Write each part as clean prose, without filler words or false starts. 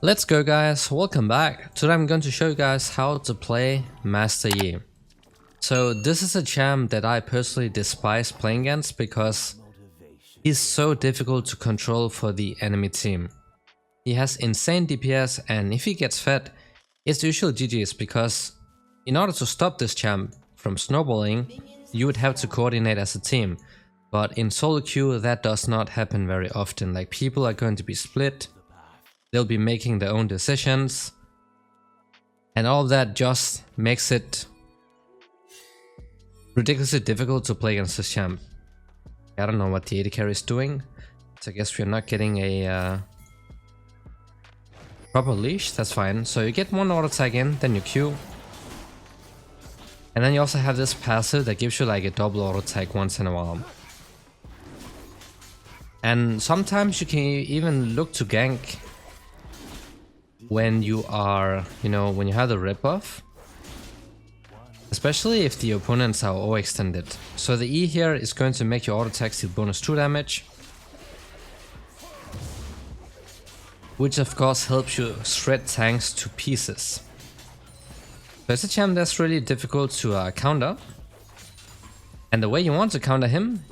Let's go guys, welcome back. Today I'm going to show you guys how to play Master Yi. So this is a champ that I personally despise playing against because he's so difficult to control for the enemy team. He has insane DPS and if he gets fed, it's usually GG's because in order to stop this champ from snowballing, you would have to coordinate as a team. But in solo queue that does not happen very often, like people are going to be split. They'll be making their own decisions, and all of that just makes it ridiculously difficult to play against this champ. I don't know what the AD carry is doing, so I guess we're not getting a proper leash. That's fine. So you get one auto tag in, then you Q, and then you also have this passive that gives you like a double auto tag once in a while. And sometimes you can even look to gank when you are, when you have the rip off, especially if the opponents are overextended. So the E here is going to make your auto attack deal bonus 2 damage, which of course helps you shred tanks to pieces. So it's a champ that's really difficult to counter, and the way you want to counter him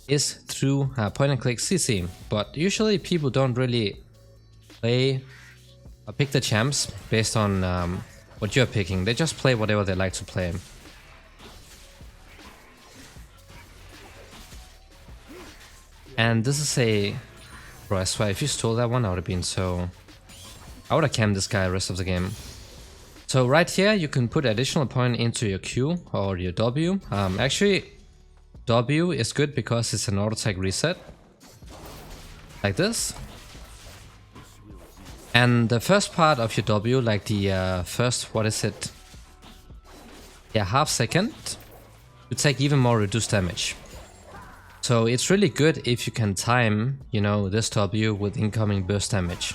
is through point and click CC, but usually people don't really play pick the champs based on what you're picking. They just play whatever they like to play. And this is a... Bro, I swear, if you stole that one, I would have been so... I would have camped this guy the rest of the game. So right here, you can put additional point into your Q or your W. Actually, W is good because it's an auto attack reset. Like this. And the first part of your W, like the first, what is it? Yeah, half second, you take even more reduced damage. So it's really good if you can time, this W with incoming burst damage.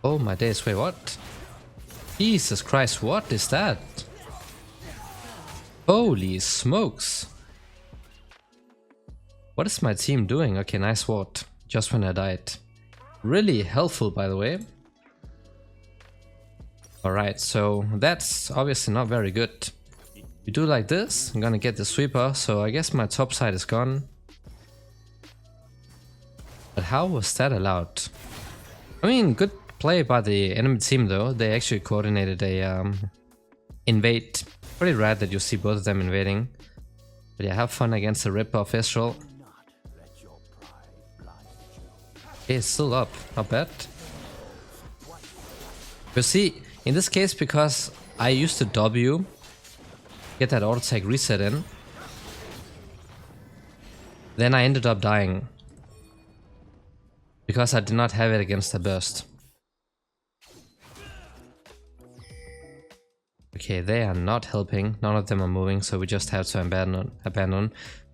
Oh my days, wait, what? Jesus Christ, what is that? Holy smokes. What is my team doing? Okay, nice ward. Just when I died. Really helpful, by the way. Alright, so that's obviously not very good. You do like this, I'm gonna get the sweeper, so I guess my top side is gone. But how was that allowed? I mean, good play by the enemy team though. They actually coordinated a invade. Pretty rad that you see both of them invading. But yeah, have fun against the rip-off Yeagerlol. It's still up, not bad. But see, in this case, because I used the W, get that auto tag reset in, then I ended up dying. Because I did not have it against the burst. Okay, they are not helping, none of them are moving, so we just have to abandon.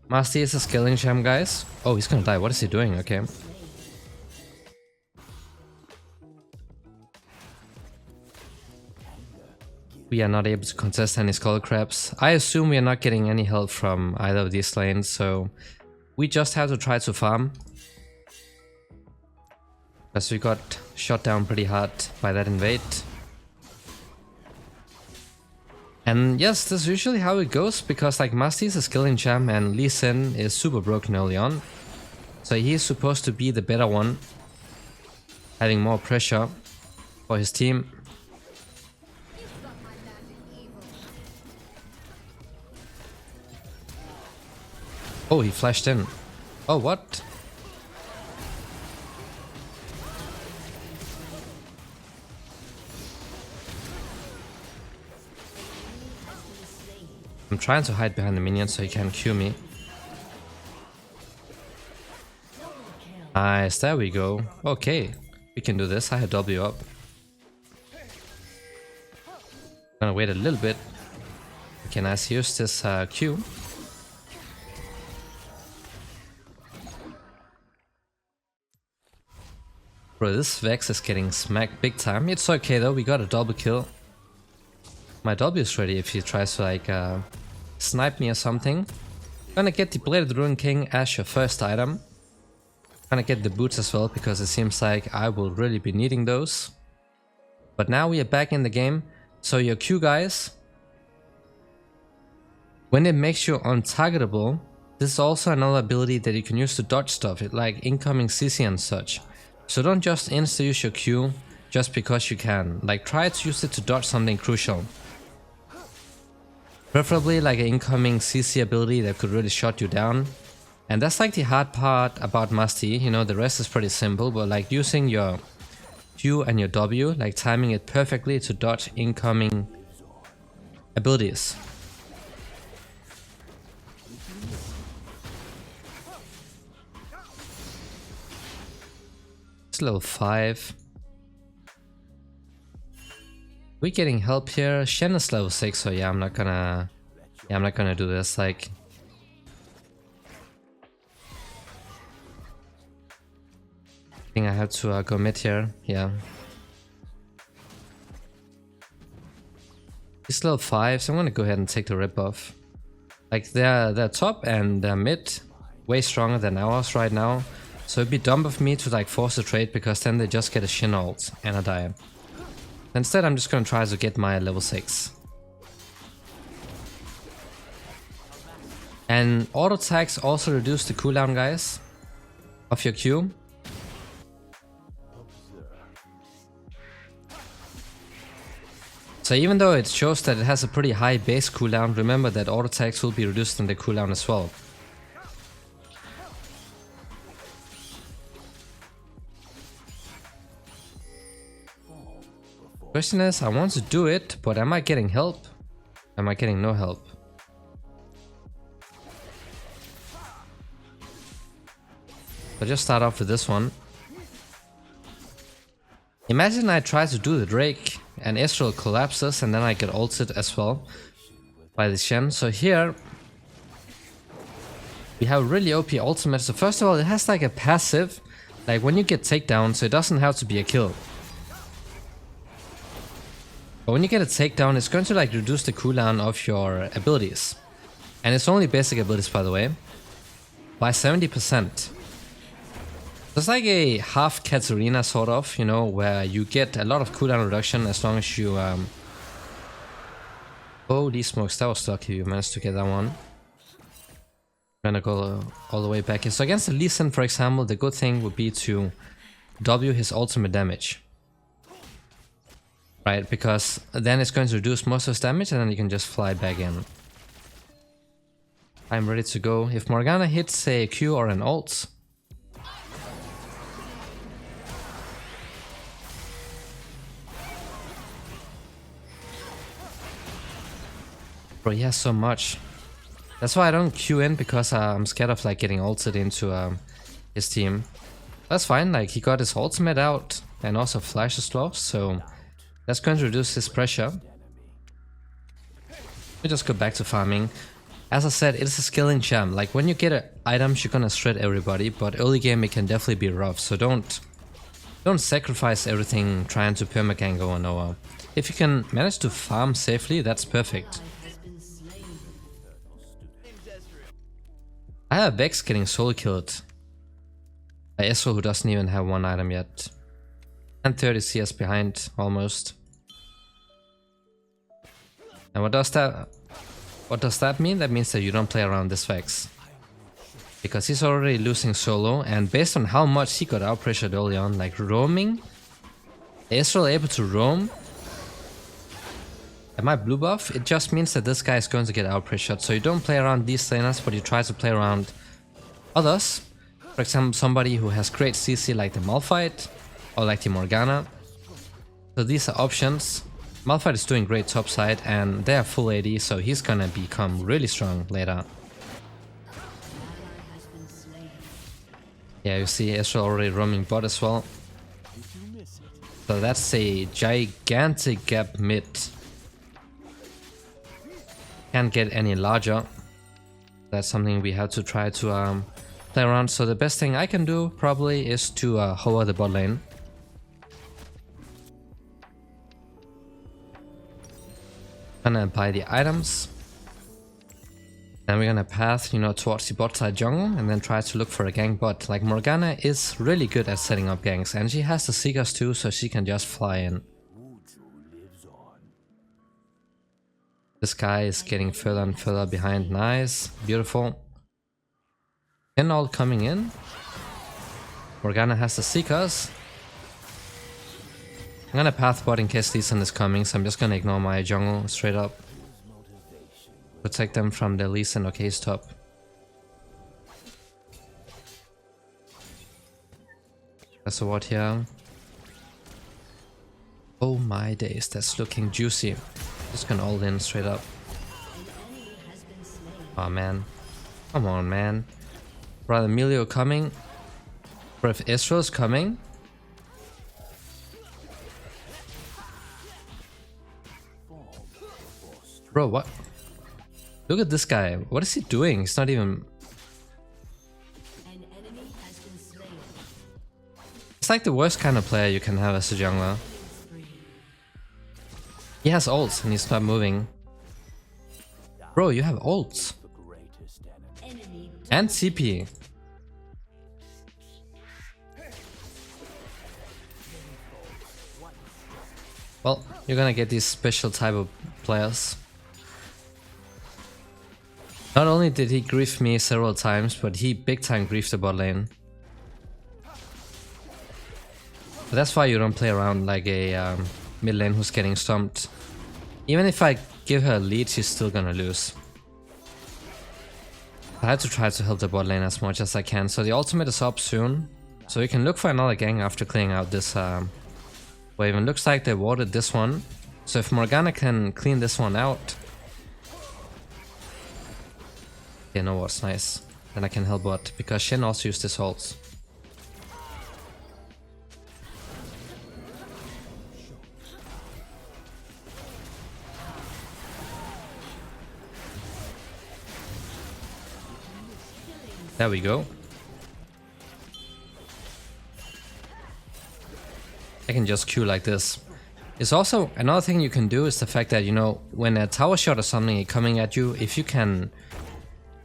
Master is a scaling champ, guys. Oh, he's gonna die, what is he doing? Okay. We are not able to contest any skull crabs. I assume we are not getting any help from either of these lanes, so we just have to try to farm. Because we got shot down pretty hard by that invade. And yes, this is usually how it goes, because like Masti is a skilling champ and Lee Sin is super broken early on. So he is supposed to be the better one, having more pressure for his team. Oh, he flashed in. Oh, what? I'm trying to hide behind the minion so he can't Q me. Nice, there we go. Okay, we can do this. I had W up. Gonna wait a little bit. Okay, nice. Use this Q. Bro, this Vex is getting smacked big time. It's okay though, we got a double kill. My W is ready if he tries to like snipe me or something. Gonna get the Bladed Ruin King as your first item. Gonna get the boots as well because it seems like I will really be needing those. But now we are back in the game. So your Q, guys, when it makes you untargetable, this is also another ability that you can use to dodge stuff, like incoming CC and such. So don't just insta use your Q just because you can. Like, try to use it to dodge something crucial. Preferably like an incoming CC ability that could really shut you down. And that's like the hard part about Master Yi, you know, the rest is pretty simple, but like using your Q and your W, like timing it perfectly to dodge incoming abilities. It's level 5. We getting help here. Shen is level 6, so yeah, I'm not gonna do this. Like, I think I have to go mid here. Yeah. He's level 5, so I'm gonna go ahead and take the rip off. Like, they're top and they're mid, way stronger than ours right now. So it'd be dumb of me to like force a trade because then they just get a Shin ult and I die. Instead, I'm just gonna try to get my level 6. And auto attacks also reduce the cooldown, guys, of your Q. So even though it shows that it has a pretty high base cooldown, remember that auto attacks will be reduced in the cooldown as well. Question is, I want to do it, but am I getting help? Am I getting no help? So just start off with this one. Imagine I try to do the Drake and Israel collapses and then I get ulted as well by the Shen. So here we have a really OP ultimate. So first of all, it has like a passive, like when you get takedown, so it doesn't have to be a kill. But when you get a takedown, it's going to like reduce the cooldown of your abilities. And it's only basic abilities, by the way, by 70%. It's like a half Katarina sort of, you know, where you get a lot of cooldown reduction as long as you holy smokes, that was lucky you managed to get that one. Gonna go all the way back here. So against the Lee Sin, for example, the good thing would be to W his ultimate damage. Right, because then it's going to reduce most of his damage and then you can just fly back in. I'm ready to go. If Morgana hits a Q or an ult, bro, he has so much. That's why I don't Q in, because I'm scared of like getting ulted into his team. That's fine, like he got his ultimate out and also flash as well, so that's going to reduce his pressure. We just go back to farming. As I said, it's a skilling champ. Like when you get items, you're gonna shred everybody, but early game it can definitely be rough. So don't sacrifice everything trying to permagank over Noah. If you can manage to farm safely, that's perfect. I have Vex getting solo killed by Ezreal, who doesn't even have one item yet. And 30 CS behind, almost. And what does that mean? That means that you don't play around this Vex. Because he's already losing solo, and based on how much he got out pressured early on, like roaming, Ezreal able to roam. Am I blue buff? It just means that this guy is going to get out pressured. So you don't play around these laners, but you try to play around others. For example, somebody who has great CC like the Malphite, or like the Morgana. So these are options. Malphite is doing great topside and they are full AD, so he's gonna become really strong later. Yeah, you see Ezreal already roaming bot as well. So that's a gigantic gap mid. Can't get any larger. That's something we have to try to play around. So the best thing I can do probably is to hover the bot lane. Gonna buy the items. And we're gonna path, you know, towards the bot side jungle and then try to look for a gank bot. Like, Morgana is really good at setting up ganks, and she has the Seekers too, so she can just fly in. This guy is getting further and further behind. Nice, beautiful. Yeagerlol coming in. Morgana has the Seekers. I'm gonna path bot in case Lee Sin is coming, so I'm just gonna ignore my jungle straight up. Protect them from the Lee Sin or case top. There's a ward here. Oh my days, that's looking juicy. Just gonna all in straight up. Oh man. Come on, man. Brother Emilio coming. Bro, if Ezreal's coming. Bro, what? Look at this guy. What is he doing? He's not even... It's like the worst kind of player you can have as a jungler. He has ults and he's not moving. Bro, you have ults. And CP. Well, you're gonna get these special type of players. Not only did he grief me several times, but he big time griefed the bot lane. But that's why you don't play around like a mid lane who's getting stomped. Even if I give her a lead, she's still gonna lose. I had to try to help the bot lane as much as I can. So the ultimate is up soon. So we can look for another gang after clearing out this wave. And looks like they warded this one. So if Morgana can clean this one out... You know what's nice. Then I can help bot, because Shen also used his ults. There we go. I can just Q like this. It's also another thing you can do is the fact that, you know, when a tower shot or something is coming at you, if you can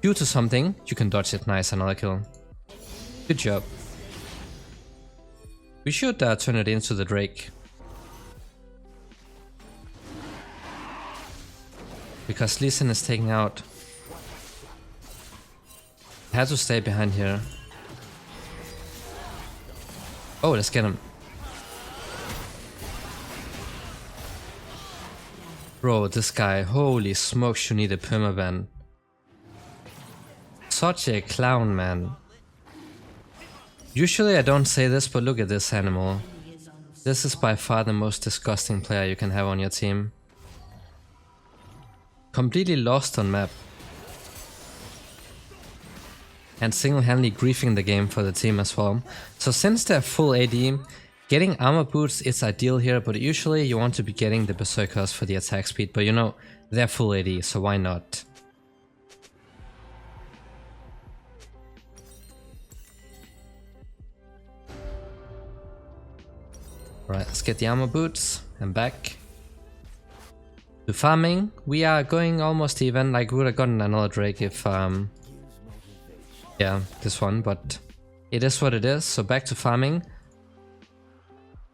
Q to something, you can dodge it. Nice, another kill. Good job. We should turn it into the Drake. Because Lee Sin is taking out. I had to stay behind here. Oh, let's get him. Bro, this guy, holy smokes, you need a permaban. Such a clown, man. Usually I don't say this, but look at this animal. This is by far the most disgusting player you can have on your team. Completely lost on map. And single-handedly griefing the game for the team as well. So since they're full AD, getting armor boots is ideal here, but usually you want to be getting the berserkers for the attack speed. But you know, they're full AD, so why not? Alright, let's get the armor boots and back. To farming, we are going almost even. Like, we would have gotten another Drake if, yeah, this one, but it is what it is. So back to farming.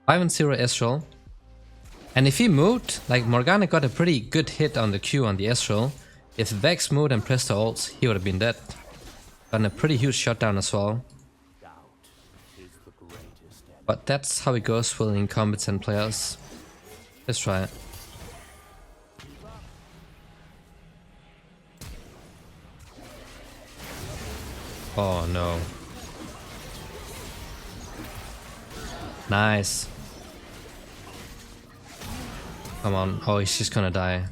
5-0 Ezreal. And if he moved, like Morgana got a pretty good hit on the Q on the Ezreal. If Vex moved and pressed the ults, he would have been dead. Gotten a pretty huge shutdown as well. But that's how it goes with incompetent players. Let's try it. Oh no. Nice. Come on. Oh, he's just gonna die.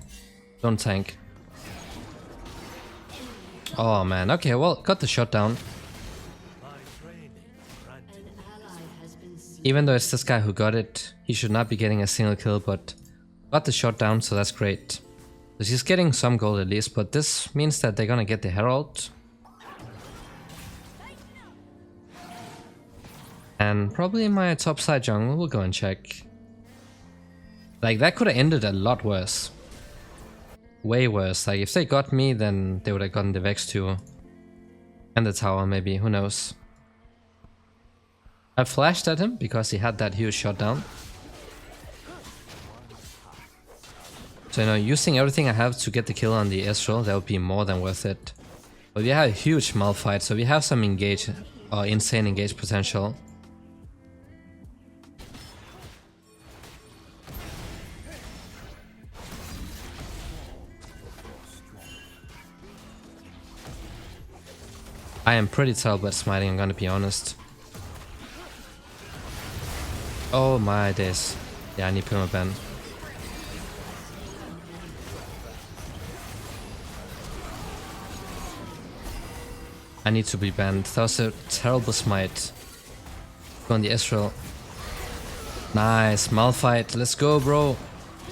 Don't tank. Oh man. Okay, well, got the shutdown. Even though it's this guy who got it, he should not be getting a single kill, but got the shutdown, so that's great. So he's getting some gold at least, but this means that they're gonna get the Herald. And probably my top side jungle, we'll go and check. Like, that could have ended a lot worse. way worse. Like, if they got me, then they would have gotten the Vex too. And the tower, maybe. Who knows? I flashed at him because he had that huge shutdown. So, you know, using everything I have to get the kill on the Yeagerlol, that would be more than worth it. But we have a huge Malphite, so we have some engage, or insane engage potential. I am pretty terrible at smiting, I'm gonna be honest. Oh my days. Yeah, I need permaban. I need to be banned. That was a terrible smite. Go on the Yeagerlol. Nice, Malphite. Let's go, bro.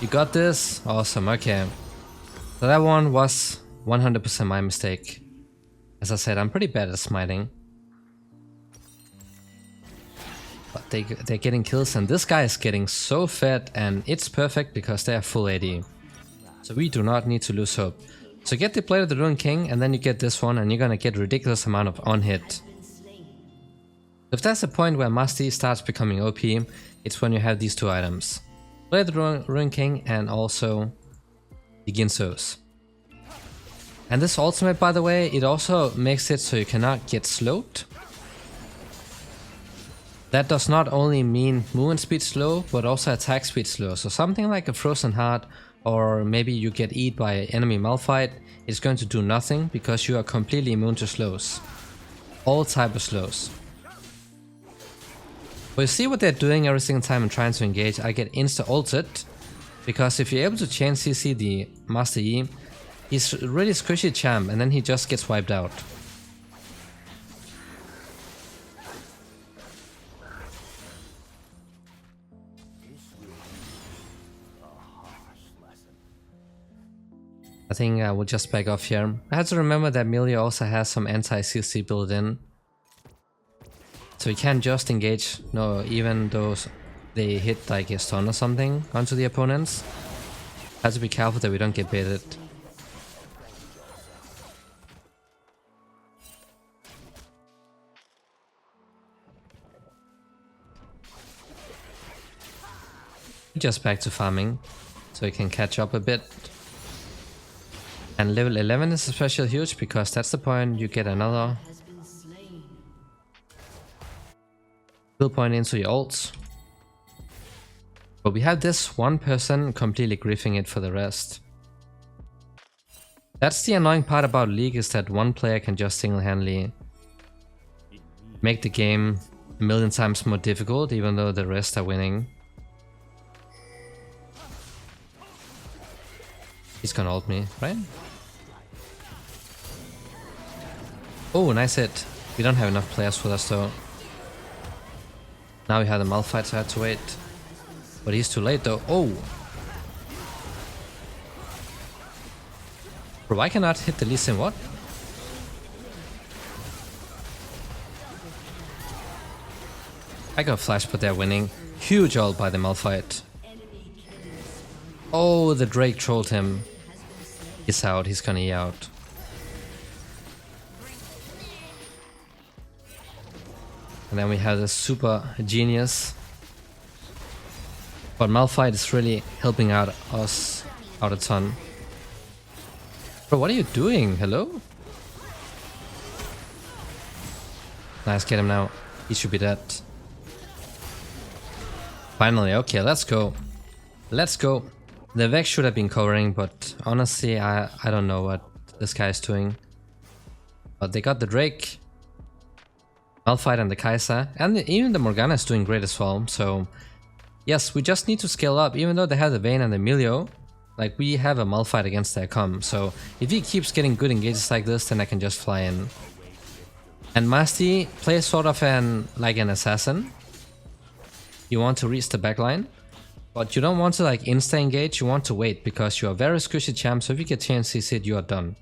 You got this? Awesome, okay. So that one was 100% my mistake. As I said, I'm pretty bad at smiting. But they're getting kills, and this guy is getting so fed, and it's perfect because they are full AD. So we do not need to lose hope. So get the Blade of the Ruined King, and then you get this one, and you're gonna get ridiculous amount of on-hit. If that's the point where Master Yi starts becoming OP, it's when you have these two items. Blade of the Ruined King and also the Ginsos. And this ultimate, by the way, it also makes it so you cannot get slowed. That does not only mean movement speed slow, but also attack speed slow. So something like a Frozen Heart, or maybe you get eaten by enemy Malphite, is going to do nothing because you are completely immune to slows. All type of slows. But you see what they're doing every single time I'm trying to engage. I get insta-ulted, because if you're able to chain CC the Master Yi, he's a really squishy champ, and then he just gets wiped out. I think we'll just back off here. I have to remember that Melee also has some anti-CC built in. So you can't just engage, no, even though they hit like a stun or something onto the opponents. Have to be careful that we don't get baited. Just back to farming, so you can catch up a bit. And level 11 is especially huge, because that's the point you get another skill point into your ults. But we have this one person completely griefing it for the rest. That's the annoying part about League, is that one player can just single-handedly make the game a million times more difficult, even though the rest are winning. He's gonna ult me, right? Oh, nice hit. We don't have enough players with us though. Now we have the Malphite, so I had to wait. But he's too late though. Oh! Bro, I cannot hit the Lee Sin, what? I got flash, but they're winning. Huge ult by the Malphite. Oh, the Drake trolled him. He's out, he's gonna E out. And then we have the super genius. But Malphite is really helping out us out a ton. Bro, what are you doing? Hello? Nice, get him now. He should be dead. Finally, okay, let's go. Let's go. The Vex should have been covering, but honestly, I don't know what this guy is doing. But they got the Drake, Malphite and the Kai'Sa, and even the Morgana is doing great as well. So yes, we just need to scale up. Even though they have the Vayne and the Emilio, like, we have a Malphite against their comm. So if he keeps getting good engages like this, then I can just fly in. And Master Yi plays sort of like an assassin. You want to reach the backline, but you don't want to like insta engage. You want to wait, because you are very squishy champ. So if you get chain CC'd, you are done.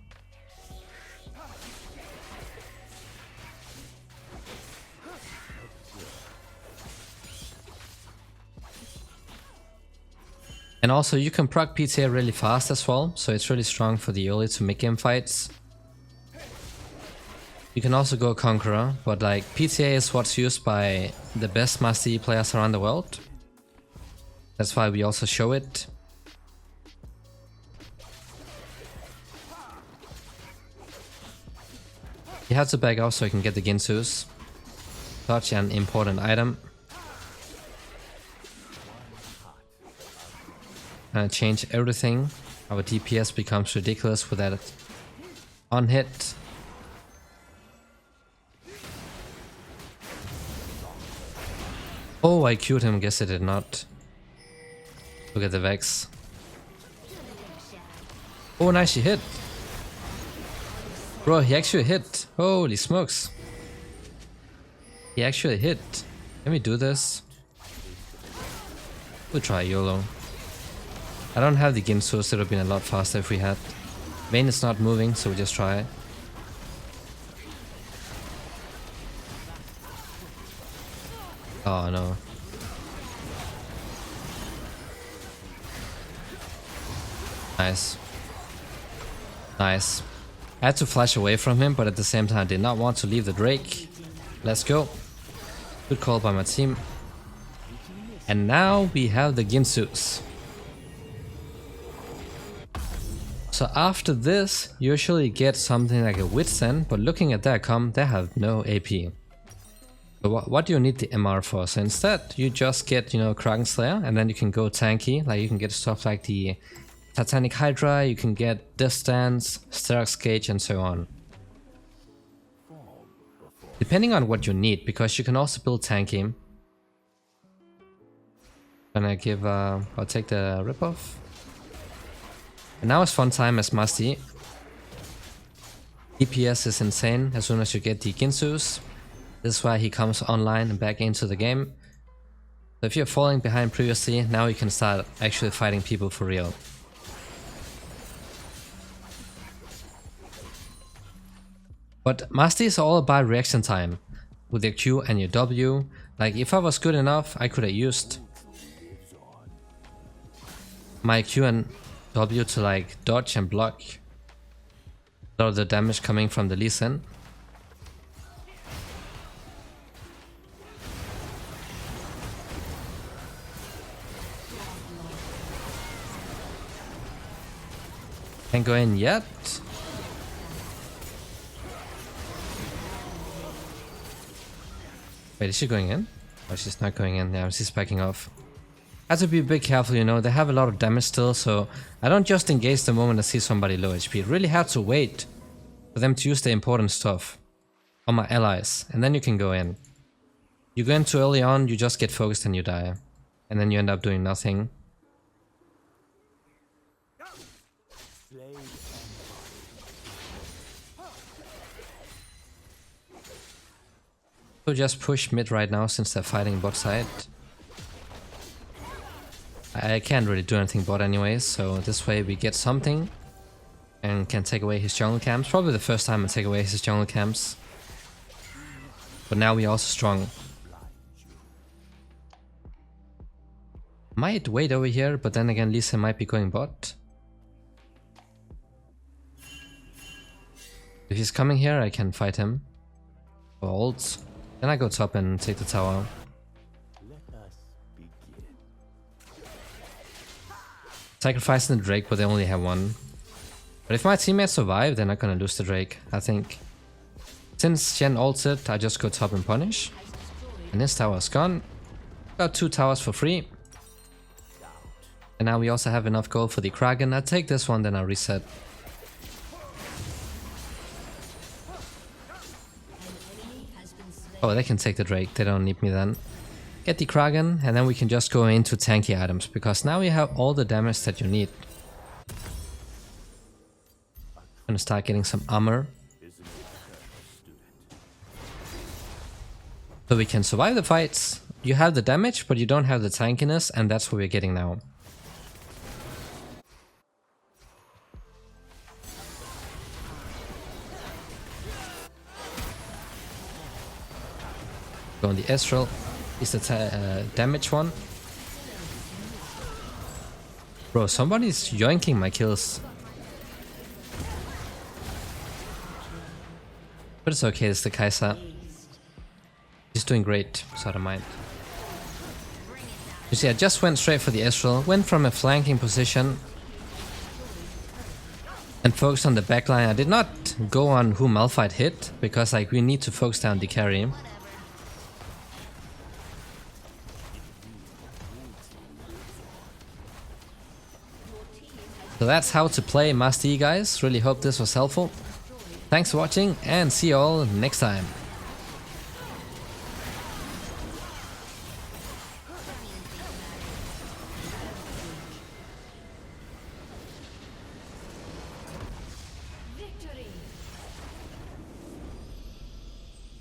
And also you can proc PTA really fast as well, so it's really strong for the early to mid-game fights. You can also go Conqueror, but like PTA is what's used by the best Master Yi players around the world. That's why we also show it. You have to back out so you can get the Ginsus. Such an important item. Change everything. Our DPS becomes ridiculous with that on hit. Oh, I Q'd him, guess I did not. Look at the Vex. Oh, nice, she hit. Bro, he actually hit. Holy smokes. He actually hit. Can we do this? We'll try YOLO. I don't have the Ginsu, so it would have been a lot faster if we had. Vayne is not moving, so we just try. Oh no. Nice. Nice. I had to flash away from him, but at the same time I did not want to leave the Drake. Let's go. Good call by my team. And now we have the Ginsus. So after this, you usually get something like a Wit's End, but looking at their comp, they have no AP. But what do you need the MR for? So instead, you just get, you know, Kraken Slayer, and then you can go tanky. Like you can get stuff like the Titanic Hydra, you can get Distance, Sterak's Cage, and so on. Depending on what you need, because you can also build tanky. Gonna give, I'll take the ripoff. And now it's fun time as Master Yi. DPS is insane as soon as you get the Ginsus. This is why he comes online and back into the game. So if you're falling behind previously, now you can start actually fighting people for real. But Master Yi is all about reaction time. With your Q and your W. Like if I was good enough, I could have used my Q and W to like dodge and block a lot of the damage coming from the Lee Sin. Can't go in yet. Wait, is she going in? Oh, she's not going in. Yeah, she's backing off. Have to be a bit careful, you know, they have a lot of damage still, so I don't just engage the moment I see somebody low HP. Really have to wait for them to use the important stuff on my allies, and then you can go in. You go in too early on, you just get focused and you die. And then you end up doing nothing. So just push mid right now since they're fighting bot side. I can't really do anything bot anyways, so this way we get something and can take away his jungle camps. Probably the first time I take away his jungle camps. But now we're also strong. Might wait over here, but then again Lisa might be going bot. If he's coming here, I can fight him. For ults. Then I go top and take the tower. Sacrificing the Drake, but they only have one. But if my teammates survive, they're not gonna lose the Drake, I think. Since Shen ults it, I just go top and punish. And this tower is gone. Got 2 towers for free. And now we also have enough gold for the Kraken. I take this one, then I reset. Oh, they can take the Drake, they don't need me then. Get the Kraken, and then we can just go into tanky items, because now you have all the damage that you need. Gonna start getting some armor. So we can survive the fights. You have the damage, but you don't have the tankiness, and that's what we're getting now. Go on the Ezreal. Is the damage one. Bro, somebody's yoinking my kills. But it's okay, it's the Kai'Sa. He's doing great, so I don't mind. You see, I just went straight for the Ezreal, went from a flanking position and focused on the backline. I did not go on who Malphite hit, because like we need to focus down the carry. So that's how to play Master Yi, guys. Really hope this was helpful. Thanks for watching and see you all next time.